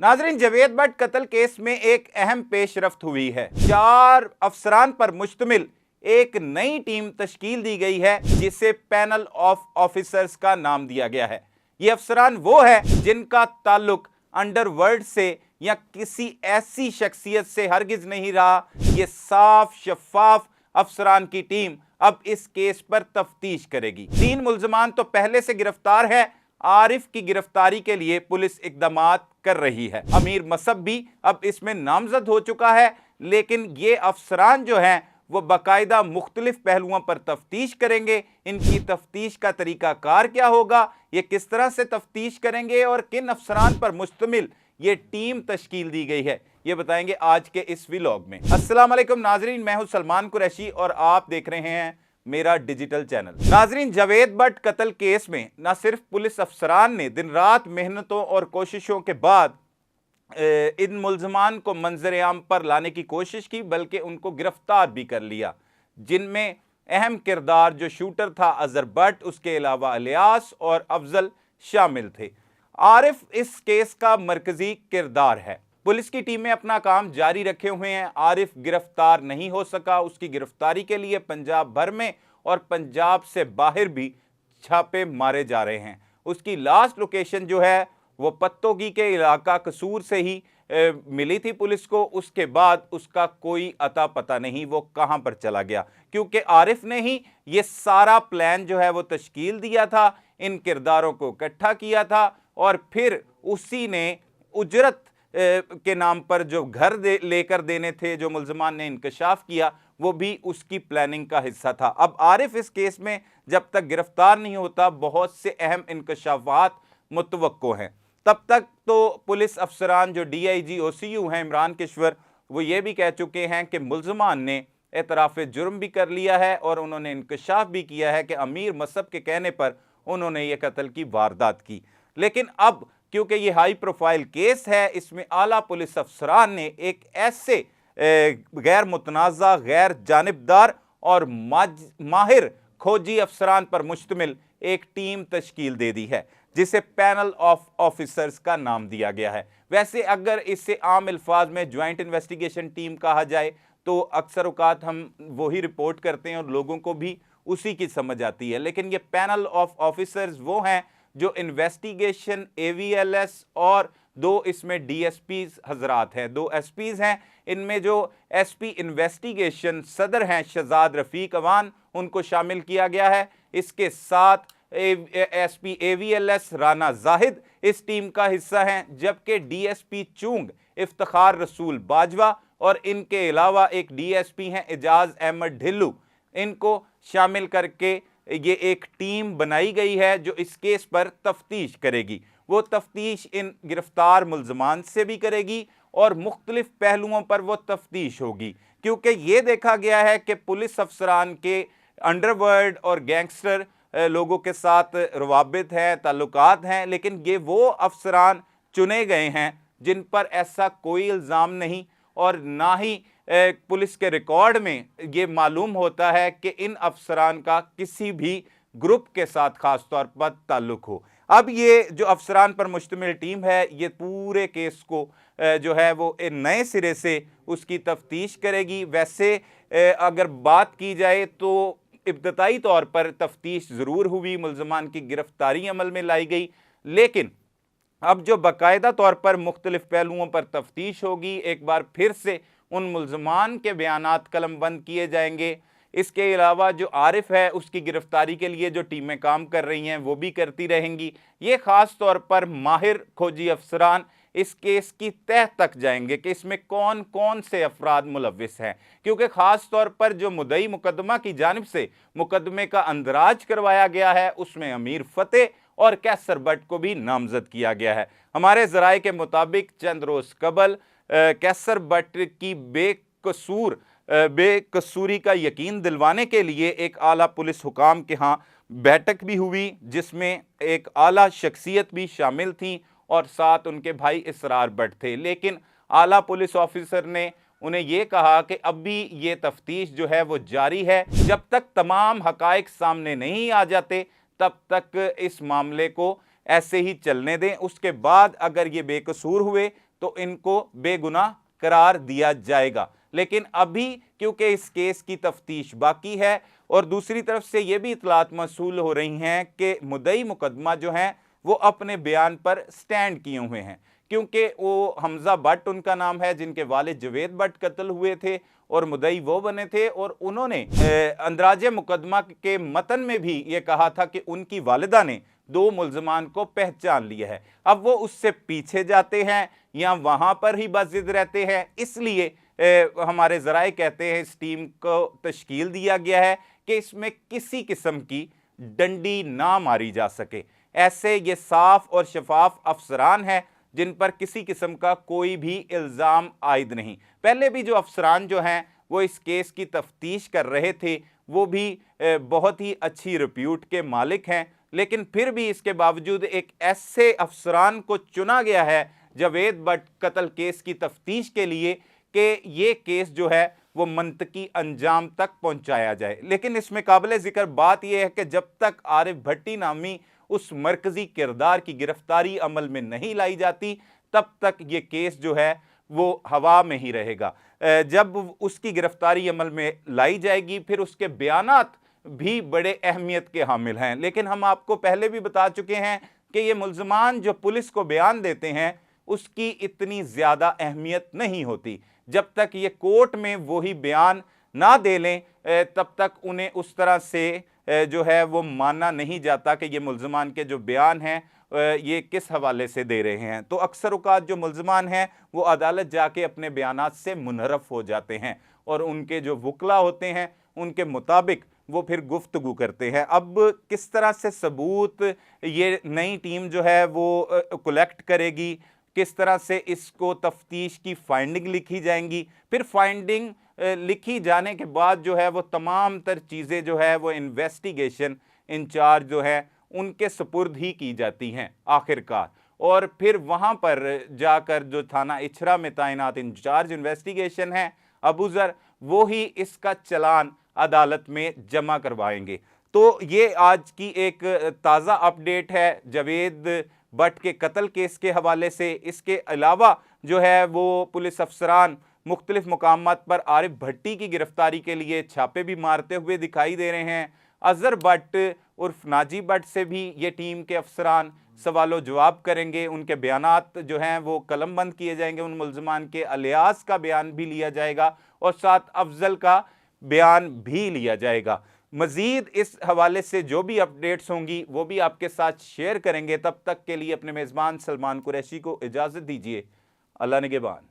नाजरीन, जावेद भट्ट कत्ल केस में एक अहम पेशरफ्त हुई है। 4 अफसरान पर मुश्तमिल एक नई टीम तश्कील दी गई है जिसे पैनल ऑफ ऑफिसर्स का नाम दिया गया है। ये अफसरान वो है जिनका ताल्लुक अंडरवर्ल्ड से या किसी ऐसी शख्सियत से हरगिज नहीं रहा। ये साफ शफाफ अफसरान की टीम अब इस केस पर तफ्तीश करेगी। 3 मुल्ज़मान तो पहले से गिरफ्तार है। आरिफ की गिरफ्तारी के लिए पुलिस इक़दामात कर रही है। अमीर मसब भी अब इसमें नामजद हो चुका है, लेकिन ये अफसरान जो हैं वो बाकायदा मुख्तलिफ पहलुओं पर तफ्तीश करेंगे। इनकी तफ्तीश का तरीकाकार क्या होगा, ये किस तरह से तफ्तीश करेंगे और किन अफसरान पर मुश्तमिल ये टीम तश्कील दी गई है, ये बताएंगे आज के इस व्लॉग में। अस्सलाम वालेकुम नाजरीन, मैं हूं सलमान कुरैशी और आप देख रहे हैं मेरा डिजिटल चैनल। नाजरीन, जावेद भट्ट कत्ल केस में न सिर्फ पुलिस अफसरान ने दिन रात मेहनतों और कोशिशों के बाद इन मुल्ज़मान को मंजर आम पर लाने की कोशिश की, बल्कि उनको गिरफ्तार भी कर लिया। जिनमें अहम किरदार जो शूटर था अजहर भट्ट, उसके अलावा अलियास और अफजल शामिल थे। आरिफ इस केस का मरकजी किरदार है। पुलिस की टीमें अपना काम जारी रखे हुए हैं। आरिफ गिरफ्तार नहीं हो सका। उसकी गिरफ्तारी के लिए पंजाब भर में और पंजाब से बाहर भी छापे मारे जा रहे हैं। उसकी लास्ट लोकेशन जो है वो पत्तोगी के इलाका कसूर से ही मिली थी पुलिस को। उसके बाद उसका कोई अता पता नहीं, वो कहां पर चला गया, क्योंकि आरिफ ने ही ये सारा प्लान जो है वो तश्कील दिया था, इन किरदारों को इकट्ठा किया था और फिर उसी ने उजरत के नाम पर जो घर लेकर देने थे, जो मुल्ज़मान ने इंकशाफ किया, वो भी उसकी प्लानिंग का हिस्सा था। अब आरिफ इस केस में जब तक गिरफ्तार नहीं होता, बहुत से अहम इंकशाफात मुतवक्को हैं। तब तक तो पुलिस अफसरान जो DIG OCU हैं इमरान किश्वर, वो ये भी कह चुके हैं कि मुल्ज़मान ने एतराफ़ जुर्म भी कर लिया है और उन्होंने इंकशाफ भी किया है कि अमीर मसब के कहने पर उन्होंने ये कत्ल की वारदात की। लेकिन अब क्योंकि ये हाई प्रोफाइल केस है, इसमें आला पुलिस अफसरान ने एक ऐसे गैर मुतनाज़ा, गैर जानिबदार और माहिर खोजी अफसरान पर मुश्तमिल एक टीम तश्कील दे दी है, जिसे पैनल ऑफ ऑफिसर्स का नाम दिया गया है। वैसे अगर इसे आम अल्फाज में ज्वाइंट इन्वेस्टिगेशन टीम कहा जाए तो अक्सर औकात हम वही रिपोर्ट करते हैं और लोगों को भी उसी की समझ आती है, लेकिन ये पैनल ऑफ ऑफिसर्स वो हैं जो इन्वेस्टिगेशन, AVLS और 2 इसमें DSPs हजरात हैं, 2 SPs हैं। इनमें जो SP इन्वेस्टिगेशन सदर हैं शहजाद रफ़ीक अवान, उनको शामिल किया गया है। इसके साथ SP AVLS राना जाहिद इस टीम का हिस्सा हैं, जबकि DSP चूंग इफ्तिखार रसूल बाजवा और इनके अलावा एक DSP हैं एजाज अहमद ढिल्लू, इनको शामिल करके ये एक टीम बनाई गई है जो इस केस पर तफ्तीश करेगी। वो तफ्तीश इन गिरफ्तार मुल्ज़मान से भी करेगी और मुख्तलिफ पहलुओं पर वो तफ्तीश होगी, क्योंकि ये देखा गया है कि पुलिस अफसरान के अंडरवर्ल्ड और गैंगस्टर लोगों के साथ रवाबित हैं, ताल्लुकात हैं, लेकिन ये वो अफसरान चुने गए हैं जिन पर ऐसा कोई इल्ज़ाम नहीं और ना ही पुलिस के रिकॉर्ड में ये मालूम होता है कि इन अफसरान का किसी भी ग्रुप के साथ खास तौर पर ताल्लुक हो। अब ये जो अफसरान पर मुश्तमिल टीम है, ये पूरे केस को जो है वो नए सिरे से उसकी तफ्तीश करेगी। वैसे अगर बात की जाए तो इब्तदाई तौर पर तफ्तीश ज़रूर हुई, मुल्ज़मान की गिरफ्तारी अमल में लाई गई, लेकिन अब जो बाकायदा तौर पर मुख्तलिफ पहलुओं पर तफ्तीश होगी, एक बार फिर से उन मुल्ज़मान के बयानात कलम बंद किए जाएंगे। इसके अलावा जो आरिफ है उसकी गिरफ्तारी के लिए जो टीमें काम कर रही हैं वो भी करती रहेंगी। ये ख़ास तौर पर माहिर खोजी अफसरान इस केस की तह तक जाएंगे कि इसमें कौन कौन से अफराद मुलव्विस हैं, क्योंकि ख़ास तौर पर जो मुद्दई मुकदमा की जानिब से मुकदमे का अंदराज करवाया गया है उसमें अमीर फतेह और कैसर भट्ट को भी नामजद किया गया है। हमारे ज़राए के मुताबिक चंद रोज़ कबल कैसर भट्ट की बेकसूरी का यकीन दिलवाने के लिए एक आला पुलिस हुकाम के यहाँ बैठक भी हुई, जिसमें एक आला शख्सियत भी शामिल थी और साथ उनके भाई इसरार भट्ट थे। लेकिन आला पुलिस ऑफिसर ने उन्हें ये कहा कि अब भी ये तफ्तीश जो है वो जारी है, जब तक तमाम हकाइक सामने नहीं आ जाते तब तक इस मामले को ऐसे ही चलने दें। उसके बाद अगर ये बेकसूर हुए تو ان کو بے گناہ قرار دیا جائے گا۔ لیکن ابھی کیونکہ اس کیس کی تفتیش باقی ہے اور دوسری طرف سے یہ بھی اطلاعات موصول ہو رہی ہیں کہ مدعی مقدمہ جو ہیں وہ اپنے بیان پر سٹینڈ کیے ہوئے ہیں، کیونکہ وہ حمزہ بٹ ان کا نام ہے جن کے والد جاوید بٹ قتل ہوئے تھے اور مدعی وہ بنے تھے، اور انہوں نے اندراج مقدمہ کے متن میں بھی یہ کہا تھا کہ ان کی والدہ نے 2 ملزمان کو پہچان لیا ہے۔ اب وہ اس سے پیچھے جاتے ہیں یا وہاں پر ہی بس ضد رہتے ہیں، اس لیے ہمارے ذرائع کہتے ہیں اس ٹیم کو تشکیل دیا گیا ہے کہ اس میں کسی قسم کی ڈنڈی نہ ماری جا سکے۔ ایسے یہ صاف اور شفاف افسران ہیں جن پر کسی قسم کا کوئی بھی الزام عائد نہیں۔ پہلے بھی جو افسران جو ہیں وہ اس کیس کی تفتیش کر رہے تھے وہ بھی بہت ہی اچھی ریپیوٹ کے مالک ہیں، لیکن پھر بھی اس کے باوجود ایک ایسے افسران کو چنا گیا ہے جاوید بٹ قتل کیس کی تفتیش کے لیے کہ یہ کیس جو ہے وہ منطقی انجام تک پہنچایا جائے۔ لیکن اس میں قابل ذکر بات یہ ہے کہ جب تک عارف بھٹی نامی اس مرکزی کردار کی گرفتاری عمل میں نہیں لائی جاتی تب تک یہ کیس جو ہے وہ ہوا میں ہی رہے گا۔ جب اس کی گرفتاری عمل میں لائی جائے گی پھر اس کے بیانات بھی بڑے اہمیت کے حامل ہیں، لیکن ہم آپ کو پہلے بھی بتا چکے ہیں کہ یہ ملزمان جو پولیس کو بیان دیتے ہیں اس کی اتنی زیادہ اہمیت نہیں ہوتی۔ جب تک یہ کورٹ میں وہی بیان نہ دے لیں تب تک انہیں اس طرح سے جو ہے وہ مانا نہیں جاتا کہ یہ ملزمان کے جو بیان ہیں یہ کس حوالے سے دے رہے ہیں۔ تو اکثر اوقات جو ملزمان ہیں وہ عدالت جا کے اپنے بیانات سے منحرف ہو جاتے ہیں اور ان کے جو وکلا ہوتے ہیں ان کے مطابق وہ پھر گفتگو کرتے ہیں۔ اب کس طرح سے ثبوت یہ نئی ٹیم جو ہے وہ کلیکٹ کرے گی، کس طرح سے اس کو تفتیش کی فائنڈنگ لکھی جائیں گی، پھر فائنڈنگ لکھی جانے کے بعد جو ہے وہ تمام تر چیزیں جو ہے وہ انویسٹیگیشن انچارج جو ہے ان کے سپرد ہی کی جاتی ہیں آخر کار، اور پھر وہاں پر جا کر جو تھانہ اچھرا میں تعینات انچارج انویسٹیگیشن ہیں ابو ذر وہی اس کا چلان عدالت میں جمع کروائیں گے۔ تو یہ آج کی ایک تازہ اپڈیٹ ہے جاوید بٹ کے قتل کیس کے حوالے سے۔ اس کے علاوہ جو ہے وہ پولیس افسران مختلف مقامات پر عارف بھٹی کی گرفتاری کے لیے چھاپے بھی مارتے ہوئے دکھائی دے رہے ہیں۔ اظہر بٹ عرف ناجی بٹ سے بھی یہ ٹیم کے افسران سوال و جواب کریں گے، ان کے بیانات جو ہیں وہ قلم بند کیے جائیں گے، ان ملزمان کے الیاس کا بیان بھی لیا جائے گا اور ساتھ افضل کا بیان بھی لیا جائے گا۔ مزید اس حوالے سے جو بھی اپڈیٹس ہوں گی وہ بھی آپ کے ساتھ شیئر کریں گے۔ تب تک کے لیے اپنے میزبان سلمان قریشی کو اجازت دیجیے۔ اللہ نگہبان۔